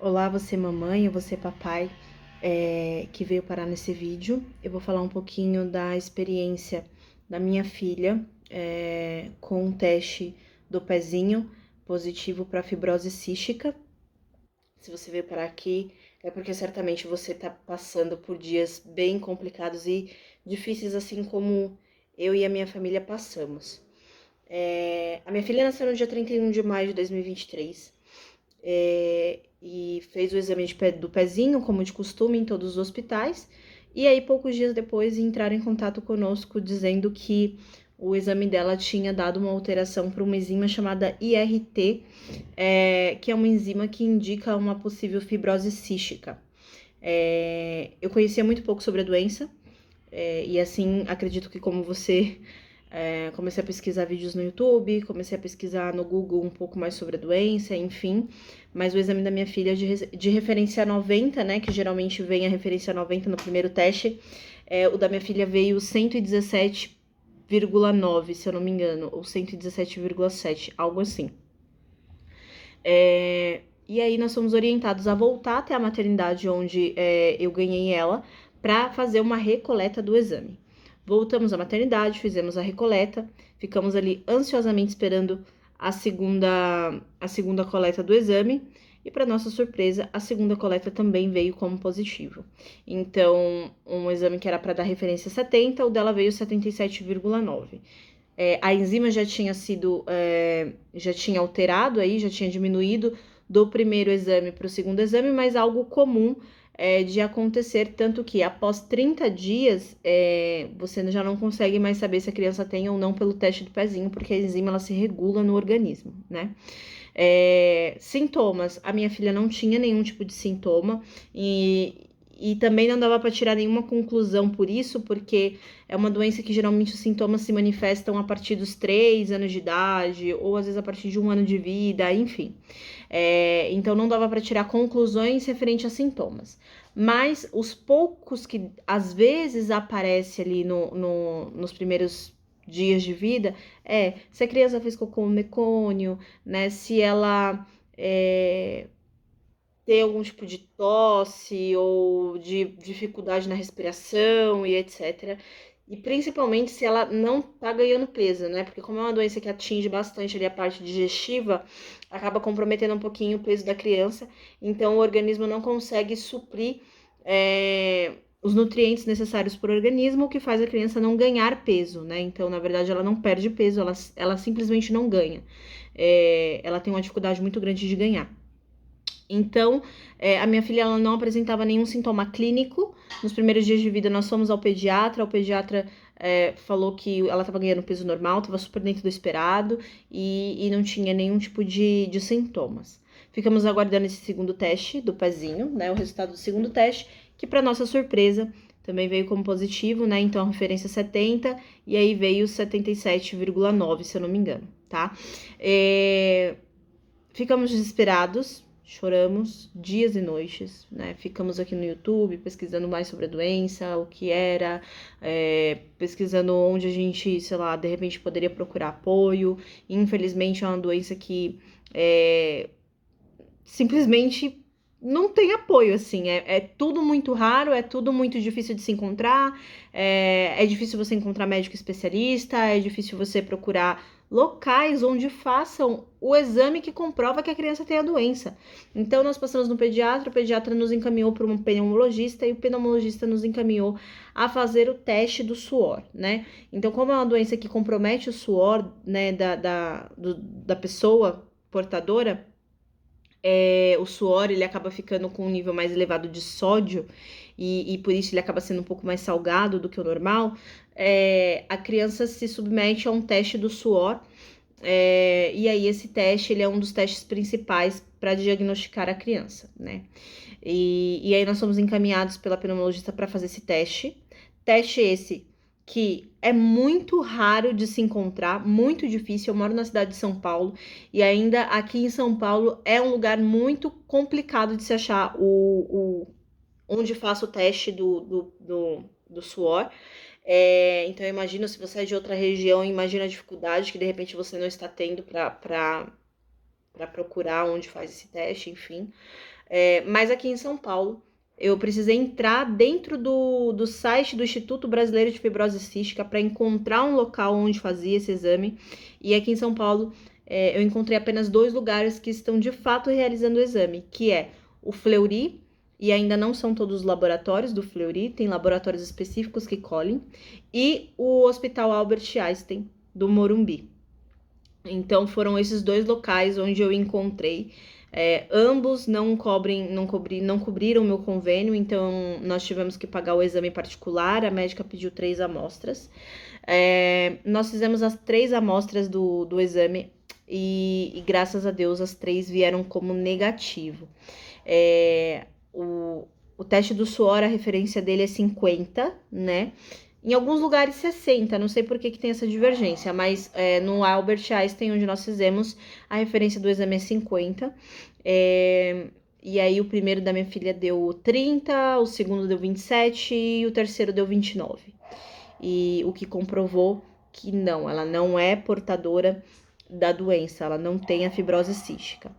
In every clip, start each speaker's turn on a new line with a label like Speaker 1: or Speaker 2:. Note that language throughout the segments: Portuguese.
Speaker 1: Olá, você mamãe ou você papai que veio parar nesse vídeo. Eu vou falar um pouquinho da experiência da minha filha com o teste do pezinho positivo para fibrose cística. Se você veio parar aqui, é porque certamente você está passando por dias bem complicados e difíceis, assim como eu e a minha família passamos. A minha filha nasceu no dia 31 de maio de 2023. E fez o exame do pezinho, como de costume, em todos os hospitais. E aí, poucos dias depois, entraram em contato conosco dizendo que o exame dela tinha dado uma alteração para uma enzima chamada IRT, que é uma enzima que indica uma possível fibrose cística. Eu conhecia muito pouco sobre a doença, e assim, acredito que como você, comecei a pesquisar vídeos no YouTube, comecei a pesquisar no Google um pouco mais sobre a doença, enfim. Mas o exame da minha filha de referência 90, né, que geralmente vem a referência 90 no primeiro teste, o da minha filha veio 117,9, se eu não me engano, ou 117,7, algo assim. E aí nós fomos orientados a voltar até a maternidade onde eu ganhei ela para fazer uma recoleta do exame. Voltamos à maternidade, fizemos a recoleta, ficamos ali ansiosamente esperando a segunda coleta do exame e, para nossa surpresa, a segunda coleta também veio como positivo. Então, um exame que era para dar referência 70, o dela veio 77,9. A enzima já tinha alterado aí, já tinha diminuído do primeiro exame para o segundo exame, mas algo comum de acontecer, tanto que após 30 dias você já não consegue mais saber se a criança tem ou não pelo teste do pezinho, porque a enzima ela se regula no organismo, né? Sintomas, a minha filha não tinha nenhum tipo de sintoma e também não dava para tirar nenhuma conclusão por isso, porque é uma doença que geralmente os sintomas se manifestam a partir dos 3 anos de idade, ou às vezes a partir de 1 ano de vida, enfim. Então não dava para tirar conclusões referente a sintomas. Mas os poucos que às vezes aparece ali nos primeiros dias de vida se a criança fez cocô mecônio, né? Se ela tem algum tipo de tosse ou de dificuldade na respiração e etc. E principalmente se ela não tá ganhando peso, né? Porque como é uma doença que atinge bastante ali a parte digestiva, acaba comprometendo um pouquinho o peso da criança. Então o organismo não consegue suprir os nutrientes necessários para o organismo, o que faz a criança não ganhar peso, né? Então, na verdade, ela não perde peso, ela simplesmente não ganha. Ela tem uma dificuldade muito grande de ganhar. Então, a minha filha ela não apresentava nenhum sintoma clínico. Nos primeiros dias de vida, nós fomos ao pediatra. O pediatra falou que ela estava ganhando peso normal, estava super dentro do esperado e não tinha nenhum tipo de sintomas. Ficamos aguardando esse segundo teste do pezinho, né? O resultado do segundo teste, que para nossa surpresa também veio como positivo, né? Então, a referência 70 e aí veio 77,9, se eu não me engano, tá? Ficamos desesperados, choramos dias e noites, né? Ficamos aqui no YouTube pesquisando mais sobre a doença, o que era, pesquisando onde a gente, sei lá, de repente poderia procurar apoio. Infelizmente é uma doença que simplesmente não tem apoio, assim, é tudo muito raro, é tudo muito difícil de se encontrar, é difícil você encontrar médico especialista, é difícil você procurar locais onde façam o exame que comprova que a criança tem a doença. Então, nós passamos no pediatra, o pediatra nos encaminhou para um pneumologista e o pneumologista nos encaminhou a fazer o teste do suor, né? Então, como é uma doença que compromete o suor, né, da pessoa portadora, o suor ele acaba ficando com um nível mais elevado de sódio e por isso ele acaba sendo um pouco mais salgado do que o normal. A criança se submete a um teste do suor e aí esse teste ele é um dos testes principais para diagnosticar a criança, né? E aí nós somos encaminhados pela pneumologista para fazer esse teste. Teste esse que é muito raro de se encontrar, muito difícil. Eu moro na cidade de São Paulo e ainda aqui em São Paulo é um lugar muito complicado de se achar onde faço o teste do suor. Então eu imagino, se você é de outra região, imagina a dificuldade que de repente você não está tendo para para procurar onde faz esse teste, enfim. Mas aqui em São Paulo, eu precisei entrar dentro do site do Instituto Brasileiro de Fibrose Cística para encontrar um local onde fazia esse exame. E aqui em São Paulo, eu encontrei apenas 2 lugares que estão de fato realizando o exame, que é o Fleury, e ainda não são todos os laboratórios do Fleury, tem laboratórios específicos que colhem, e o Hospital Albert Einstein, do Morumbi. Então, foram esses 2 locais onde eu encontrei. Ambos não cobriram o meu convênio, então nós tivemos que pagar o exame particular. A médica pediu 3 amostras. Nós fizemos as 3 amostras do exame e graças a Deus as 3 vieram como negativo. O teste do suor, a referência dele é 50, né? Em alguns lugares 60, não sei por que tem essa divergência, mas no Albert Einstein, onde nós fizemos, a referência do exame é 50. E aí o primeiro da minha filha deu 30, o segundo deu 27 e o terceiro deu 29. E o que comprovou que não, ela não é portadora da doença, ela não tem a fibrose cística.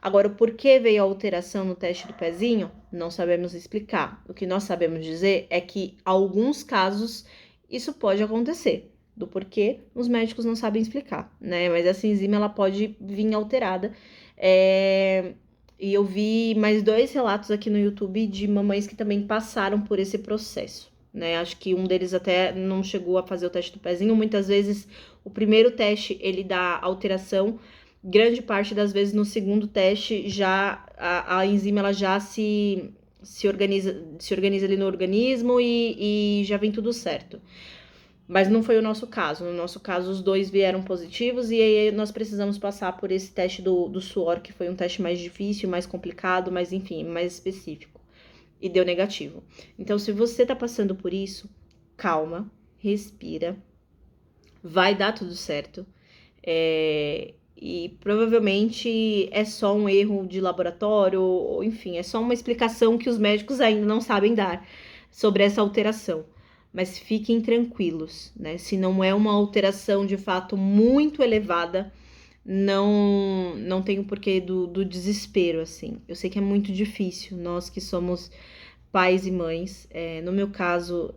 Speaker 1: Agora, o porquê veio a alteração no teste do pezinho, não sabemos explicar. O que nós sabemos dizer é que, em alguns casos, isso pode acontecer. Do porquê, os médicos não sabem explicar, né? Mas essa enzima, ela pode vir alterada. E eu vi mais 2 relatos aqui no YouTube de mamães que também passaram por esse processo, né? Acho que um deles até não chegou a fazer o teste do pezinho. Muitas vezes, o primeiro teste, ele dá alteração. Grande parte das vezes no segundo teste já a enzima ela já se organiza ali no organismo e já vem tudo certo. Mas não foi o nosso caso. No nosso caso, os 2 vieram positivos e aí nós precisamos passar por esse teste do suor, que foi um teste mais difícil, mais complicado, mas enfim, mais específico. E deu negativo. Então, se você tá passando por isso, calma, respira, vai dar tudo certo. E provavelmente é só um erro de laboratório, ou enfim, é só uma explicação que os médicos ainda não sabem dar sobre essa alteração. Mas fiquem tranquilos, né? Se não é uma alteração de fato muito elevada, não tem o porquê do desespero, assim. Eu sei que é muito difícil, nós que somos pais e mães. No meu caso,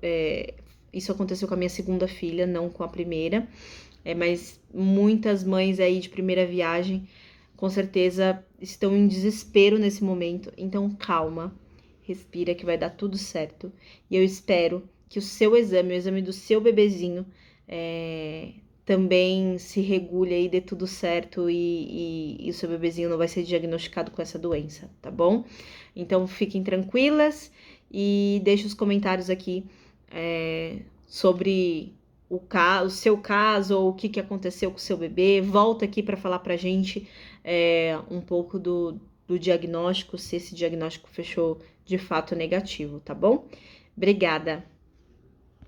Speaker 1: isso aconteceu com a minha segunda filha, não com a primeira. Mas muitas mães aí de primeira viagem, com certeza, estão em desespero nesse momento. Então, calma, respira que vai dar tudo certo. E eu espero que o seu exame, o exame do seu bebezinho, também se regule aí, dê tudo certo e o seu bebezinho não vai ser diagnosticado com essa doença, tá bom? Então, fiquem tranquilas e deixem os comentários aqui sobre o seu caso, ou o que aconteceu com o seu bebê. Volta aqui para falar pra gente um pouco do diagnóstico, se esse diagnóstico fechou de fato negativo, tá bom? Obrigada!